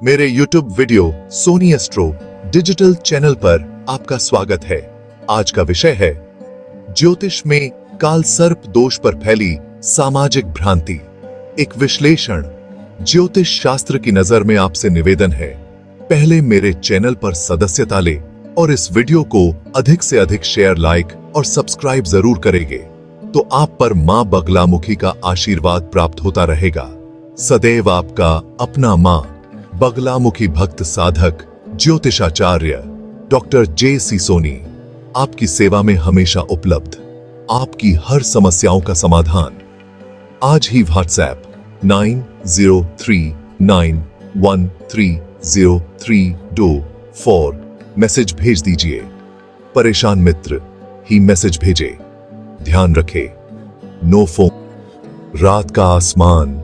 मेरे YouTube video Soni astro digital channel पर आपका स्वागत है। आज का विषय है ज्योतिष में काल सर्प दोष पर फैली सामाजिक भ्रांति, एक विश्लेषण। ज्योतिष शास्त्र की नजर में आपसे निवेदन है, पहले मेरे चैनल पर सदस्यता ले और इस वीडियो को अधिक से अधिक शेयर, लाइक और सब्सक्राइब जरूर करेंगे तो आप पर मां बगलामुखी का आशीर्वाद प्राप्त होता रहेगा। सदैव आपका अपना मां बगलामुखी भक्त साधक ज्योतिषाचार्य डॉक्टर जे.सी. सोनी आपकी सेवा में हमेशा उपलब्ध, आपकी हर समस्याओं का समाधान। आज ही व्हाट्सएप 9039130324 मैसेज भेज दीजिए। परेशान मित्र ही मैसेज भेजे। ध्यान रखे, नो फोन। रात का आसमान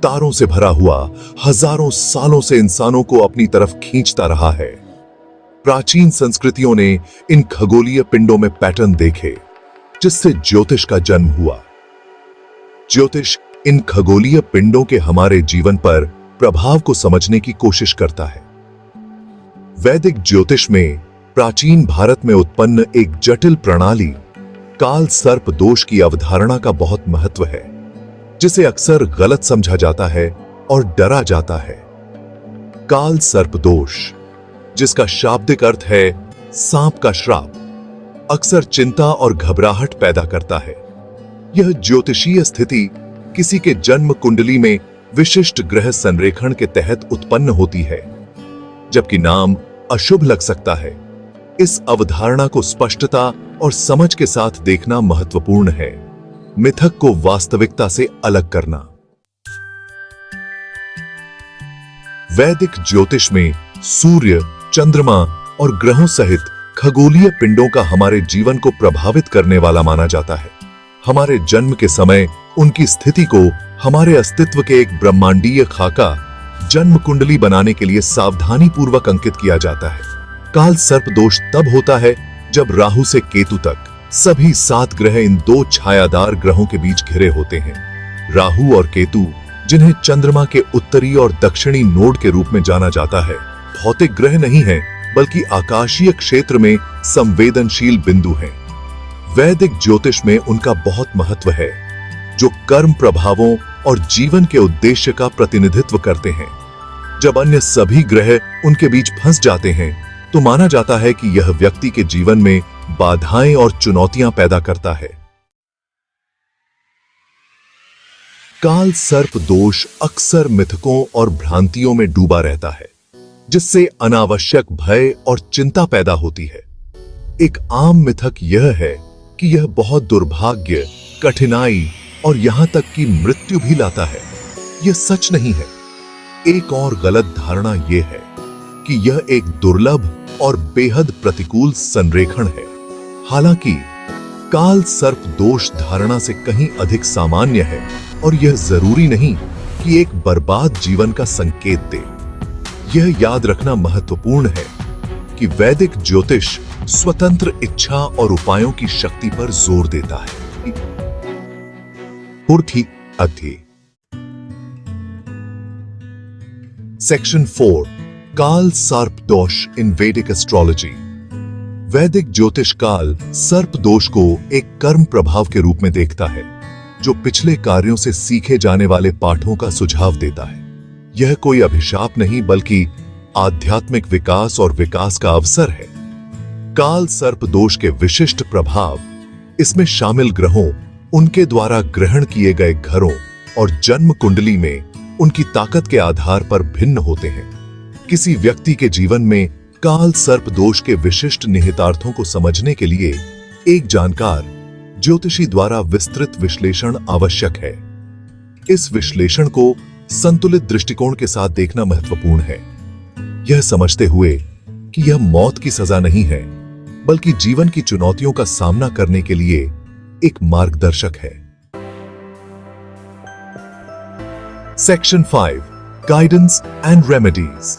तारों से भरा हुआ हजारों सालों से इंसानों को अपनी तरफ खींचता रहा है। प्राचीन संस्कृतियों ने इन खगोलीय पिंडों में पैटर्न देखे जिससे ज्योतिष का जन्म हुआ। ज्योतिष इन खगोलीय पिंडों के हमारे जीवन पर प्रभाव को समझने की कोशिश करता है। वैदिक ज्योतिष में प्राचीन भारत में उत्पन्न एक जटिल प्रणाली काल सर्प दोष की अवधारणा का बहुत महत्व है, जिसे अक्सर गलत समझा जाता है और डरा जाता है। काल सर्प दोष, जिसका शाब्दिक अर्थ है सांप का श्राप, अक्सर चिंता और घबराहट पैदा करता है। यह ज्योतिषीय स्थिति किसी के जन्म कुंडली में विशिष्ट ग्रह संरेखण के तहत उत्पन्न होती है, जबकि नाम अशुभ लग सकता है। इस अवधारणा को स्पष्टता और समझ के साथ देखना महत्वपूर्ण है। मिथक को वास्तविकता से अलग करना। वैदिक ज्योतिष में सूर्य, चंद्रमा और ग्रहों सहित खगोलीय पिंडों का हमारे जीवन को प्रभावित करने वाला माना जाता है। हमारे जन्म के समय उनकी स्थिति को हमारे अस्तित्व के एक ब्रह्मांडीय खाका, जन्म कुंडली बनाने के लिए सावधानी पूर्वक अंकित किया जाता है। काल सर्प दोष तब होता है जब राहु से केतु तक सभी 7 ग्रह इन 2 छायादार ग्रहों के बीच घिरे होते हैं। राहु और केतु, जिन्हें चंद्रमा के उत्तरी और दक्षिणी नोड के रूप में जाना जाता है, भौतिक ग्रह नहीं है बल्कि आकाशीय क्षेत्र में संवेदनशील बिंदु हैं। वैदिक ज्योतिष में उनका बहुत महत्व है, जो कर्म प्रभावों और जीवन के उद्देश्य का प्रतिनिधित्व करते हैं। जब अन्य सभी ग्रह उनके बीच फंस जाते हैं तो माना जाता है कि यह व्यक्ति के जीवन में बाधाएं और चुनौतियां पैदा करता है। काल सर्प दोष अक्सर मिथकों और भ्रांतियों में डूबा रहता है, जिससे अनावश्यक भय और चिंता पैदा होती है। एक आम मिथक यह है कि यह बहुत दुर्भाग्य, कठिनाई और यहां तक कि मृत्यु भी लाता है। यह सच नहीं है। एक और गलत धारणा यह है कि यह एक दुर्लभ और बेहद प्रतिकूल संरेखण है। हालांकि काल सर्प दोष धारणा से कहीं अधिक सामान्य है और यह जरूरी नहीं कि एक बर्बाद जीवन का संकेत दे। यह याद रखना महत्वपूर्ण है कि वैदिक ज्योतिष स्वतंत्र इच्छा और उपायों की शक्ति पर जोर देता है। पूर्ति अध्याय सेक्शन 4 काल सर्प दोष इन वैदिक एस्ट्रोलॉजी। वैदिक ज्योतिष काल सर्प दोष को एक कर्म प्रभाव के रूप में देखता है, जो पिछले कार्यों से सीखे जाने वाले पाठों का सुझाव देता है। यह कोई अभिशाप नहीं बल्कि आध्यात्मिक विकास और विकास का अवसर है। काल सर्प दोष के विशिष्ट प्रभाव इसमें शामिल ग्रहों, उनके द्वारा ग्रहण किए गए घरों और जन्म कुंडली में उनकी ताकत के आधार पर भिन्न होते हैं। किसी व्यक्ति के जीवन में काल सर्प दोष के विशिष्ट निहितार्थों को समझने के लिए एक जानकार ज्योतिषी द्वारा विस्तृत विश्लेषण आवश्यक है। इस विश्लेषण को संतुलित दृष्टिकोण के साथ देखना महत्वपूर्ण है, यह समझते हुए कि यह मौत की सजा नहीं है बल्कि जीवन की चुनौतियों का सामना करने के लिए एक मार्गदर्शक है। Section 5 guidance and remedies.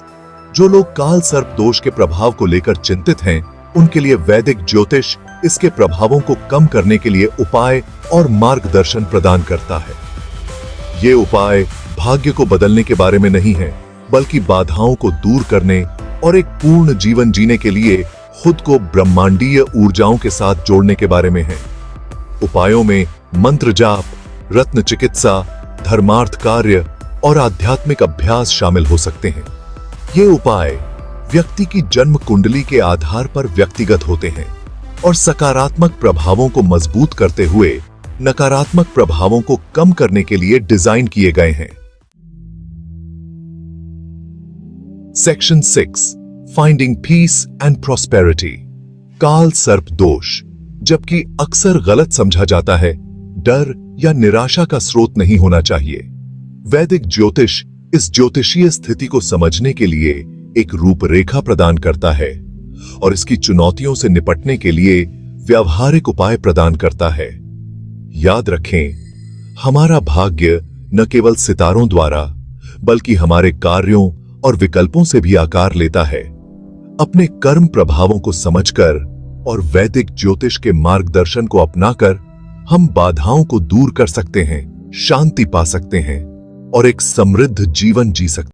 जो लोग काल सर्प दोष के प्रभाव को लेकर चिंतित हैं, उनके लिए वैदिक ज्योतिष इसके प्रभावों को कम करने के लिए उपाय और मार्गदर्शन प्रदान करता है। ये उपाय भाग्य को बदलने के बारे में नहीं है, बल्कि बाधाओं को दूर करने और एक पूर्ण जीवन जीने के लिए खुद को ब्रह्मांडीय ऊर्जाओं के साथ जोड़ने के बारे में है। उपायों में मंत्र जाप, रत्न चिकित्सा, धर्मार्थ कार्य और आध्यात्मिक अभ्यास शामिल हो सकते हैं। ये उपाय व्यक्ति की जन्म कुंडली के आधार पर व्यक्तिगत होते हैं और सकारात्मक प्रभावों को मजबूत करते हुए नकारात्मक प्रभावों को कम करने के लिए डिजाइन किए गए हैं। Section 6, finding peace and prosperity. काल सर्प दोष, जबकि अक्सर गलत समझा जाता है, डर या निराशा का स्रोत नहीं होना चाहिए। वैदिक ज्योतिष इस ज्योतिषीय स्थिति को समझने के लिए एक रूपरेखा प्रदान करता है और इसकी चुनौतियों से निपटने के लिए व्यावहारिक उपाय प्रदान करता है। याद रखें, हमारा भाग्य न केवल सितारों द्वारा बल्कि हमारे कार्यों और विकल्पों से भी आकार लेता है। अपने कर्म प्रभावों को समझकर और वैदिक ज्योतिष के मार्गदर्शन को अपनाकर हम बाधाओं को दूर कर सकते हैं, शांति पा सकते हैं और एक समृद्ध जीवन जी सकते हैं।